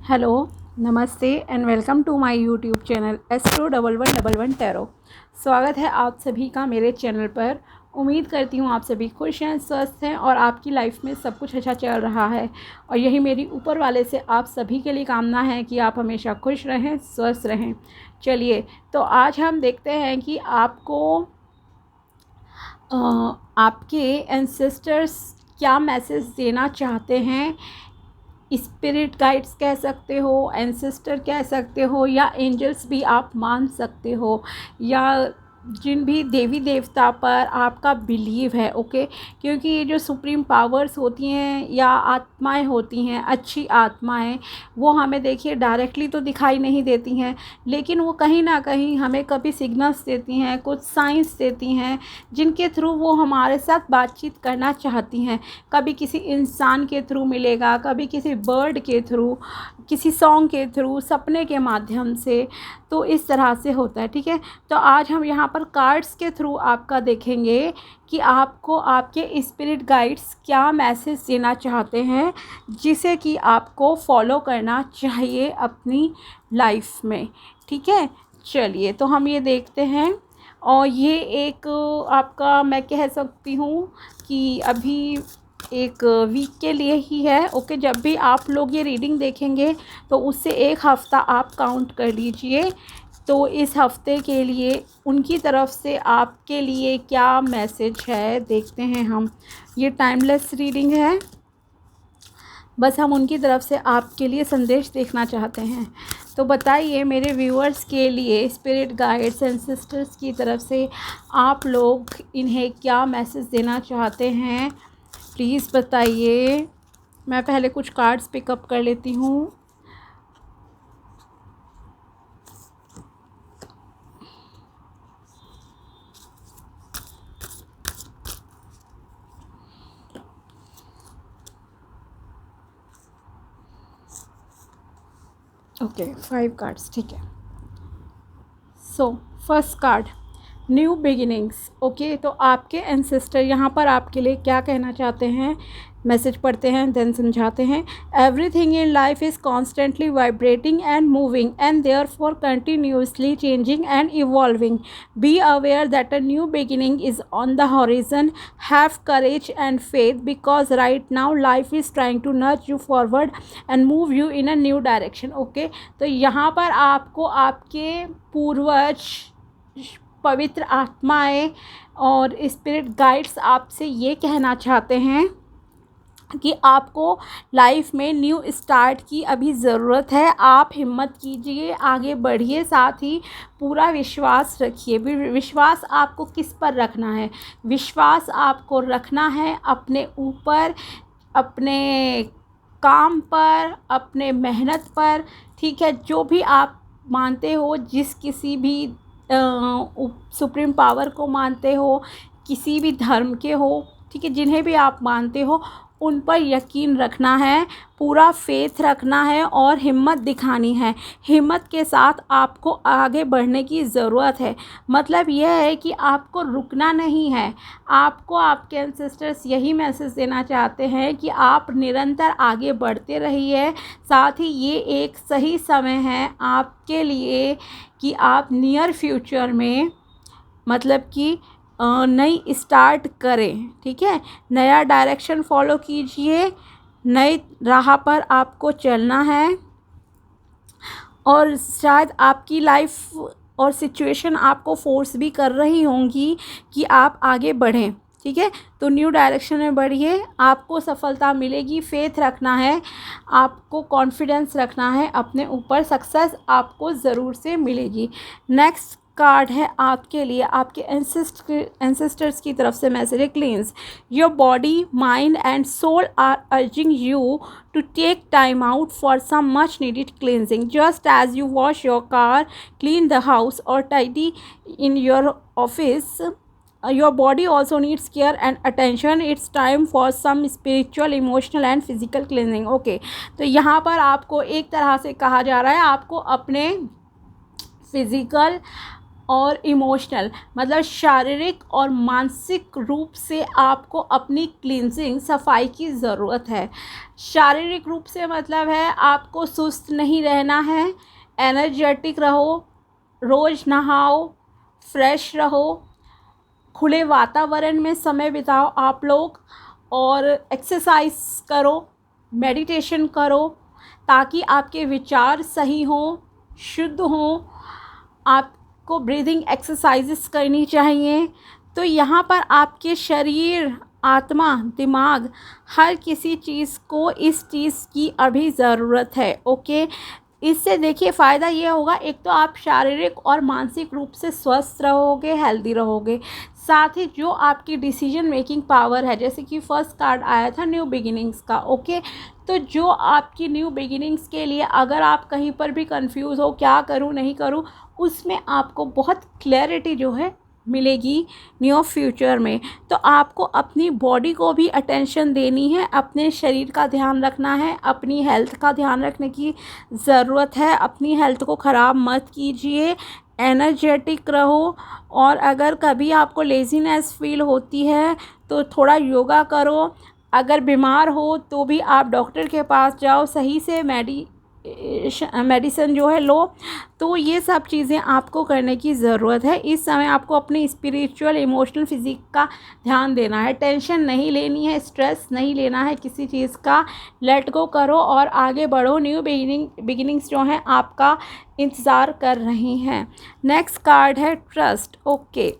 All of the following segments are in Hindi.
हेलो, नमस्ते and welcome to my YouTube channel Astro1111 tarot. स्वागत है आप सभी का मेरे चैनल पर। उम्मीद करती हूँ आप सभी खुश हैं, स्वस्थ हैं और आपकी लाइफ में सब कुछ अच्छा चल रहा है। और यही मेरी ऊपर वाले से आप सभी के लिए कामना है कि आप हमेशा खुश रहें, स्वस्थ रहें। चलिए, तो आज हम देखते हैं कि आपके एंसेस्टर्स क्या मैसेज देना चाहते हैं। स्पिरिट गाइड्स कह सकते हो, एंसेस्टर कह सकते हो, या एंजल्स भी आप मान सकते हो, या जिन भी देवी देवता पर आपका बिलीव है। ओके, क्योंकि ये जो सुप्रीम पावर्स होती हैं या आत्माएं होती हैं, अच्छी आत्माएं, वो हमें देखिए डायरेक्टली तो दिखाई नहीं देती हैं, लेकिन वो कहीं ना कहीं हमें कभी सिग्नल्स देती हैं, कुछ साइंस देती हैं, जिनके थ्रू वो हमारे साथ बातचीत करना चाहती हैं। कभी किसी इंसान के थ्रू मिलेगा, कभी किसी बर्ड के थ्रू, किसी सॉन्ग के थ्रू, सपने के माध्यम से। तो इस तरह से होता है। ठीक है, तो आज हम यहाँ पर कार्ड्स के थ्रू आपका देखेंगे कि आपको आपके स्पिरिट गाइड्स क्या मैसेज देना चाहते हैं, जिसे कि आपको फॉलो करना चाहिए अपनी लाइफ में। ठीक है, चलिए तो हम ये देखते हैं। और ये एक आपका मैं कह सकती हूँ कि अभी एक वीक के लिए ही है। ओके, जब भी आप लोग ये रीडिंग देखेंगे तो उससे एक हफ़्ता आप काउंट कर लीजिए। तो इस हफ्ते के लिए उनकी तरफ से आपके लिए क्या मैसेज है, देखते हैं हम। ये टाइमलेस रीडिंग है, बस हम उनकी तरफ से आपके लिए संदेश देखना चाहते हैं। तो बताइए मेरे व्यूअर्स के लिए स्पिरिट गाइड्स एंड सिस्टर्स की तरफ से आप लोग इन्हें क्या मैसेज देना चाहते हैं, प्लीज़ बताइए। मैं पहले कुछ कार्ड्स पिकअप कर लेती हूँ। ओके, 5 कार्ड्स, ठीक है। So first card, new beginnings. Okay, तो आपके एंसेस्टर यहाँ पर आपके लिए क्या कहना चाहते हैं, मैसेज पढ़ते हैं देन समझाते हैं। Everything in life is constantly vibrating and moving and therefore continuously changing and evolving. Be aware that a new beginning is on the horizon. Have courage and faith because right now life is trying to nurture you forward and move you in a new direction. Okay, तो यहाँ पर आपको आपके पूर्वज, पवित्र आत्माएं और स्पिरिट गाइड्स आपसे ये कहना चाहते हैं कि आपको लाइफ में न्यू स्टार्ट की अभी ज़रूरत है। आप हिम्मत कीजिए, आगे बढ़िए, साथ ही पूरा विश्वास रखिए। विश्वास आपको किस पर रखना है? विश्वास आपको रखना है अपने ऊपर, अपने काम पर, अपने मेहनत पर। ठीक है, जो भी आप मानते हो, जिस किसी भी सुप्रीम पावर को मानते हो, किसी भी धर्म के हो, ठीक है, जिन्हें भी आप मानते हो, उन पर यकीन रखना है, पूरा फेथ रखना है और हिम्मत दिखानी है। हिम्मत के साथ आपको आगे बढ़ने की ज़रूरत है। मतलब यह है कि आपको रुकना नहीं है। आपको आपके एंसेस्टर्स यही मैसेज देना चाहते हैं कि आप निरंतर आगे बढ़ते रहिए। साथ ही ये एक सही समय है आपके लिए कि आप नियर फ्यूचर में, मतलब कि नई स्टार्ट करें। ठीक है, नया डायरेक्शन फॉलो कीजिए, नई राह पर आपको चलना है। और शायद आपकी लाइफ और सिचुएशन आपको फोर्स भी कर रही होंगी कि आप आगे बढ़ें। ठीक है, तो न्यू डायरेक्शन में बढ़िए, आपको सफलता मिलेगी। फेथ रखना है, आपको कॉन्फिडेंस रखना है अपने ऊपर, सक्सेस आपको ज़रूर से मिलेगी। नेक्स्ट कार्ड है आपके लिए, आपके एंसेस्टर्स की तरफ से मैसेज है, cleanse your body, mind and soul are urging you to take time out for some much needed cleansing. Just as you wash your car, clean the house or tidy in your office, your body also needs care and attention. It's time for some spiritual, emotional and physical cleansing. Okay, तो यहाँ पर आपको एक तरह से कहा जा रहा है, आपको अपने फिज़िकल और इमोशनल, मतलब शारीरिक और मानसिक रूप से आपको अपनी क्लींजिंग सफाई की ज़रूरत है। शारीरिक रूप से मतलब है आपको सुस्त नहीं रहना है, एनर्जेटिक रहो, रोज़ नहाओ, फ्रेश रहो, खुले वातावरण में समय बिताओ आप लोग, और एक्सरसाइज करो, मेडिटेशन करो, ताकि आपके विचार सही हों, शुद्ध हों। आपको ब्रीदिंग एक्सरसाइजेस करनी चाहिए। तो यहाँ पर आपके शरीर, आत्मा, दिमाग, हर किसी चीज़ को इस चीज़ की अभी ज़रूरत है। ओके, इससे देखिए फ़ायदा ये होगा, एक तो आप शारीरिक और मानसिक रूप से स्वस्थ रहोगे, हेल्दी रहोगे। साथ ही जो आपकी डिसीजन मेकिंग पावर है, जैसे कि फर्स्ट कार्ड आया था न्यू बिगिनिंग्स का। ओके, तो जो आपकी न्यू बिगिनिंग्स के लिए अगर आप कहीं पर भी कंफ्यूज हो, क्या करूं नहीं करूं, उसमें आपको बहुत क्लैरिटी जो है मिलेगी नियर फ्यूचर में। तो आपको अपनी बॉडी को भी अटेंशन देनी है, अपने शरीर का ध्यान रखना है, अपनी हेल्थ का ध्यान रखने की ज़रूरत है। अपनी हेल्थ को ख़राब मत कीजिए, एनर्जेटिक रहो। और अगर कभी आपको लेज़ीनेस फील होती है तो थोड़ा योगा करो। अगर बीमार हो तो भी आप डॉक्टर के पास जाओ, सही से मेडिसिन जो है लो। तो ये सब चीज़ें आपको करने की ज़रूरत है। इस समय आपको अपनी स्पिरिचुअल, इमोशनल, फिजिक का ध्यान देना है। टेंशन नहीं लेनी है, स्ट्रेस नहीं लेना है किसी चीज़ का। लेट गो करो और आगे बढ़ो। न्यू बिगिनिंग्स जो हैं आपका इंतज़ार कर रही हैं। नेक्स्ट कार्ड है ट्रस्ट। ओके,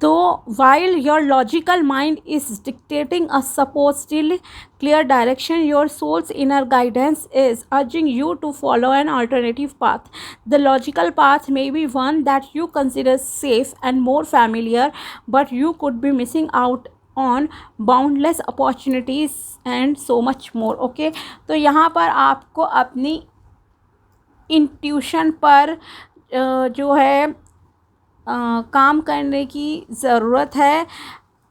तो while your logical mind is dictating a supposedly clear direction, your soul's inner guidance is urging you to follow an alternative path. The logical path may be one that you consider safe and more familiar, but you could be missing out on boundless opportunities and so much more. Okay, तो यहाँ पर आपको अपनी इंट्यूशन पर जो है काम करने की ज़रूरत है।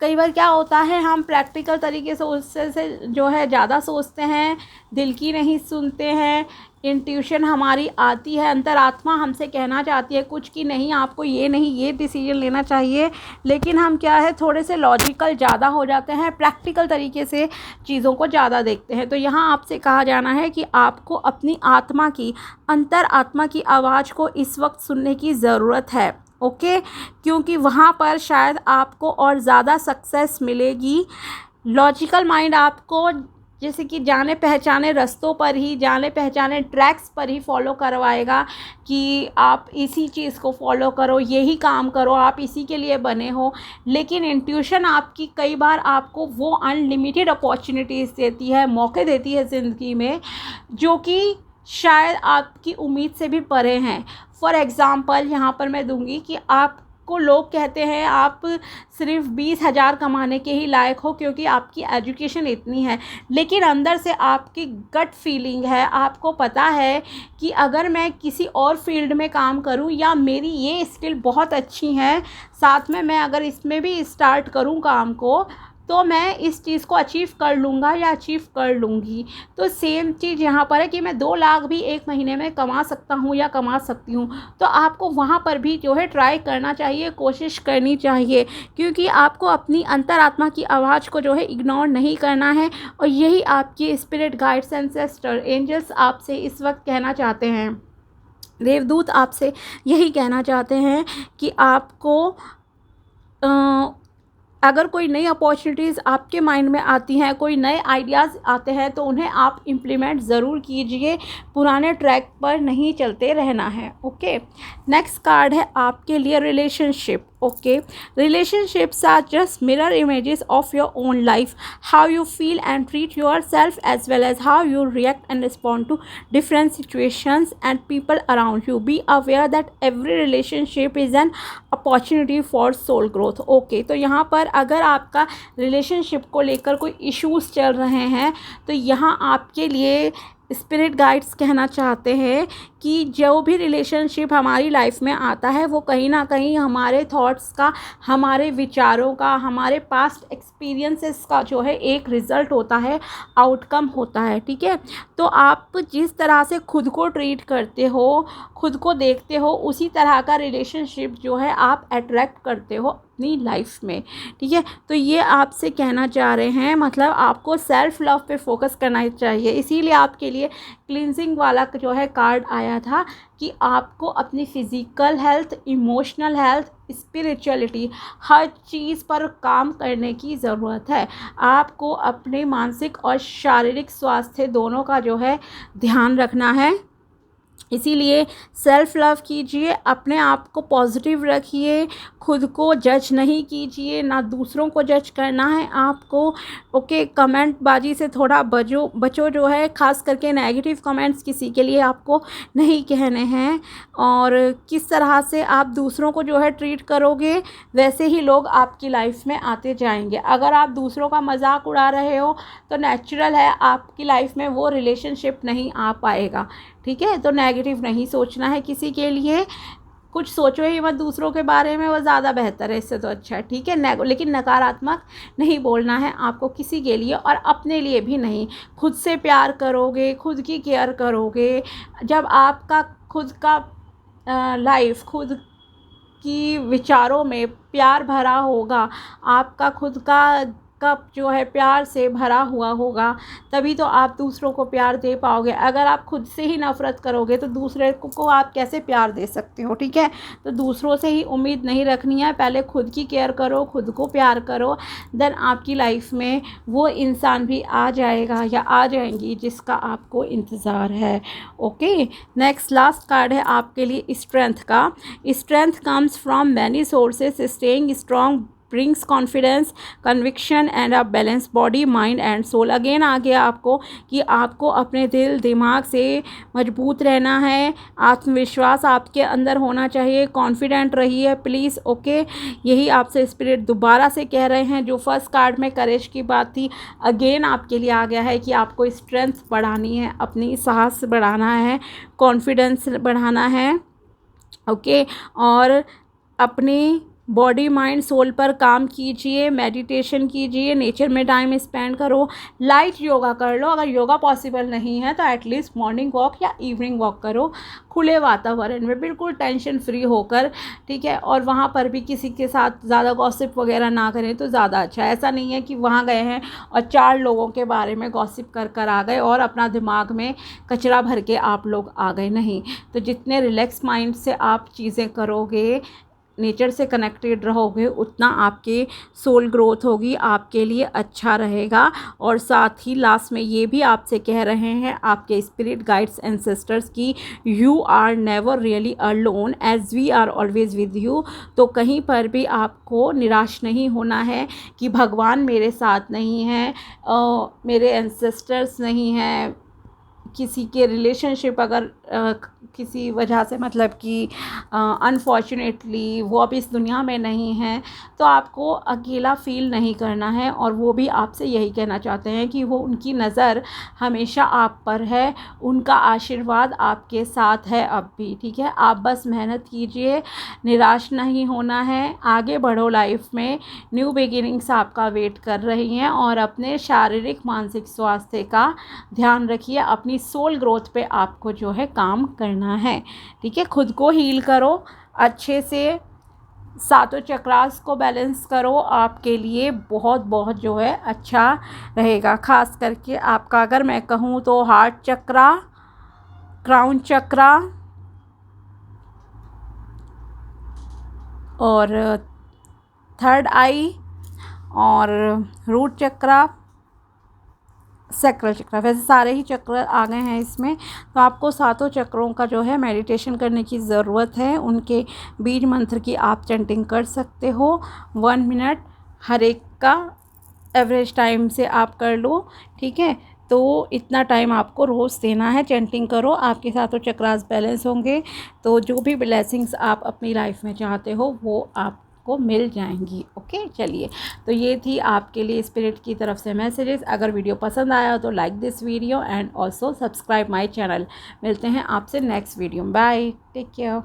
कई बार क्या होता है, हम प्रैक्टिकल तरीके से उससे जो है ज़्यादा सोचते हैं, दिल की नहीं सुनते हैं। इंट्यूशन हमारी आती है, अंतरात्मा हमसे कहना चाहती है कुछ कि नहीं, आपको ये नहीं, ये डिसीजन लेना चाहिए। लेकिन हम क्या है, थोड़े से लॉजिकल ज़्यादा हो जाते हैं, प्रैक्टिकल तरीके से चीज़ों को ज़्यादा देखते हैं। तो यहाँ आपसे कहा जाना है कि आपको अपनी आत्मा की, अंतरात्मा की आवाज़ को इस वक्त सुनने की ज़रूरत है। ओके, क्योंकि वहाँ पर शायद आपको और ज़्यादा सक्सेस मिलेगी। लॉजिकल माइंड आपको जैसे कि जाने पहचाने रास्तों पर ही, जाने पहचाने ट्रैक्स पर ही फॉलो करवाएगा कि आप इसी चीज़ को फॉलो करो, यही काम करो, आप इसी के लिए बने हो। लेकिन इंट्यूशन आपकी कई बार आपको वो अनलिमिटेड अपॉर्चुनिटीज़ देती है, मौके देती है ज़िंदगी में, जो कि शायद आपकी उम्मीद से भी परे हैं। फॉर एग्ज़ाम्पल यहाँ पर मैं दूंगी कि आपको लोग कहते हैं आप सिर्फ 20,000 कमाने के ही लायक हो क्योंकि आपकी एजुकेशन इतनी है। लेकिन अंदर से आपकी गट फीलिंग है, आपको पता है कि अगर मैं किसी और फील्ड में काम करूं, या मेरी ये स्किल बहुत अच्छी है, साथ में मैं अगर इसमें भी स्टार्ट करूं काम को, तो मैं इस चीज़ को अचीव कर लूँगा या अचीव कर लूँगी। तो सेम चीज़ यहाँ पर है कि मैं 2 लाख भी एक महीने में कमा सकता हूँ या कमा सकती हूँ। तो आपको वहाँ पर भी जो है ट्राई करना चाहिए, कोशिश करनी चाहिए, क्योंकि आपको अपनी अंतरात्मा की आवाज़ को जो है इग्नोर नहीं करना है। और यही आपकी स्पिरिट गाइड्स, एंसेस्टर, एंजल्स आपसे इस वक्त कहना चाहते हैं। देवदूत आपसे यही कहना चाहते हैं कि आपको अगर कोई नई अपॉर्चुनिटीज़ आपके माइंड में आती हैं, कोई नए आइडियाज़ आते हैं, तो उन्हें आप इम्प्लीमेंट ज़रूर कीजिए। पुराने ट्रैक पर नहीं चलते रहना है। ओके, नेक्स्ट कार्ड है आपके लिए relationship. Okay, relationships are just mirror images of your own life, how you feel and treat yourself, as well as how you react and respond to different situations and people around you. Be aware that every relationship is an opportunity for soul growth. Okay, तो यहाँ पर अगर आपका रिलेशनशिप को लेकर कोई इश्यूज़ चल रहे हैं, तो यहाँ आपके लिए स्पिरिट गाइड्स कहना चाहते हैं कि जो भी रिलेशनशिप हमारी लाइफ में आता है वो कहीं ना कहीं हमारे थॉट्स का, हमारे विचारों का, हमारे पास्ट एक्सपीरियंसेस का जो है एक रिज़ल्ट होता है, आउटकम होता है। ठीक है, तो आप जिस तरह से खुद को ट्रीट करते हो, खुद को देखते हो, उसी तरह का रिलेशनशिप जो है आप अट्रैक्ट करते हो अपनी लाइफ में। ठीक है, तो ये आपसे कहना चाह रहे हैं, मतलब आपको सेल्फ लव पे फोकस करना चाहिए। इसीलिए आपके लिए क्लींजिंग वाला जो है कार्ड आया था कि आपको अपनी physical health, emotional health, spirituality, हर चीज़ पर काम करने की ज़रूरत है। आपको अपने मानसिक और शारीरिक स्वास्थ्य दोनों का जो है ध्यान रखना है। इसीलिए सेल्फ़ लव कीजिए, अपने आप को पॉजिटिव रखिए, खुद को जज नहीं कीजिए, ना दूसरों को जज करना है आपको। ओके, कमेंट बाजी से थोड़ा बचो जो है, ख़ास करके नेगेटिव कमेंट्स किसी के लिए आपको नहीं कहने हैं। और किस तरह से आप दूसरों को जो है ट्रीट करोगे, वैसे ही लोग आपकी लाइफ में आते जाएंगे। अगर आप दूसरों का मजाक उड़ा रहे हो तो नेचुरल है आपकी लाइफ में वो रिलेशनशिप नहीं आ पाएगा। ठीक है, तो नेगेटिव नहीं सोचना है किसी के लिए, कुछ सोचो ही मत दूसरों के बारे में, वो ज़्यादा बेहतर है, इससे तो अच्छा है। ठीक है, लेकिन नकारात्मक नहीं बोलना है आपको किसी के लिए, और अपने लिए भी नहीं। खुद से प्यार करोगे, खुद की केयर करोगे, जब आपका खुद का लाइफ खुद की विचारों में प्यार भरा होगा, आपका खुद का कप जो है प्यार से भरा हुआ होगा, तभी तो आप दूसरों को प्यार दे पाओगे। अगर आप खुद से ही नफ़रत करोगे तो दूसरे को आप कैसे प्यार दे सकते हो। ठीक है, तो दूसरों से ही उम्मीद नहीं रखनी है, पहले खुद की केयर करो, खुद को प्यार करो, देन आपकी लाइफ में वो इंसान भी आ जाएगा या आ जाएंगी जिसका आपको इंतज़ार है। ओके, नेक्स्ट लास्ट कार्ड है आपके लिए स्ट्रेंथ का। Strength comes from many sources, staying strong brings confidence, conviction and a balanced body, mind and soul। Again आ गया आपको कि आपको अपने दिल दिमाग से मजबूत रहना है, आत्मविश्वास आपके अंदर होना चाहिए, कॉन्फिडेंट रहिए प्लीज़। ओके, यही आपसे स्पिरिट दोबारा से कह रहे हैं। जो फर्स्ट कार्ड में करेज की बात थी, अगेन आपके लिए आ गया है कि आपको स्ट्रेंथ बढ़ानी है, अपनी साहस बढ़ाना है, कॉन्फिडेंस बढ़ाना है। ओके, और अपनी बॉडी माइंड सोल पर काम कीजिए, मेडिटेशन कीजिए, नेचर में टाइम स्पेंड करो, लाइट योगा कर लो। अगर योगा पॉसिबल नहीं है तो एटलीस्ट मॉर्निंग वॉक या इवनिंग वॉक करो, खुले वातावरण में बिल्कुल टेंशन फ्री होकर। ठीक है, और वहाँ पर भी किसी के साथ ज़्यादा गॉसिप वगैरह ना करें तो ज़्यादा अच्छा है। ऐसा नहीं है कि वहाँ गए हैं और 4 लोगों के बारे में गॉसिप कर आ गए और अपना दिमाग में कचरा भर के आप लोग आ गए, नहीं। तो जितने रिलैक्स माइंड से आप चीज़ें करोगे, नेचर से कनेक्टेड रहोगे, उतना आपके सोल ग्रोथ होगी, आपके लिए अच्छा रहेगा। और साथ ही लास्ट में ये भी आपसे कह रहे हैं आपके स्पिरिट गाइड्स एंसेस्टर्स की you are never really alone as we are always with you. तो कहीं पर भी आपको निराश नहीं होना है कि भगवान मेरे साथ नहीं है, मेरे एंसेस्टर्स नहीं हैं, किसी के रिलेशनशिप अगर किसी वजह से मतलब कि अनफॉर्चुनेटली वो अब इस दुनिया में नहीं है, तो आपको अकेला फ़ील नहीं करना है। और वो भी आपसे यही कहना चाहते हैं कि वो उनकी नज़र हमेशा आप पर है, उनका आशीर्वाद आपके साथ है अब भी। ठीक है, आप बस मेहनत कीजिए, निराश नहीं होना है, आगे बढ़ो लाइफ में, न्यू बिगिनिंग्स आपका वेट कर रही हैं। और अपने शारीरिक मानसिक स्वास्थ्य का ध्यान रखिए, अपनी सोल ग्रोथ पे आपको जो है काम करना है। ठीक है, खुद को हील करो अच्छे से, सातों चक्रास को बैलेंस करो, आपके लिए बहुत बहुत जो है अच्छा रहेगा। खास करके आपका अगर मैं कहूँ तो हार्ट चक्रा, क्राउन चक्रा और थर्ड आई और रूट चक्रा, सैक्रल चक्र, वैसे सारे ही चक्र आ गए हैं इसमें। तो आपको सातों चक्रों का जो है मेडिटेशन करने की ज़रूरत है। उनके बीज मंत्र की आप चैंटिंग कर सकते हो 1 मिनट हर एक का, एवरेज टाइम से आप कर लो। ठीक है, तो इतना टाइम आपको रोज़ देना है, चैंटिंग करो, आपके सातों चक्रास बैलेंस होंगे। तो जो भी ब्लेसिंग्स आप अपनी लाइफ में चाहते हो वो आप आपको मिल जाएंगी। ओके, चलिए, तो ये थी आपके लिए स्पिरिट की तरफ से मैसेजेस। अगर वीडियो पसंद आया तो like this video and also subscribe my channel. मिलते हैं आपसे next video. Bye, take care.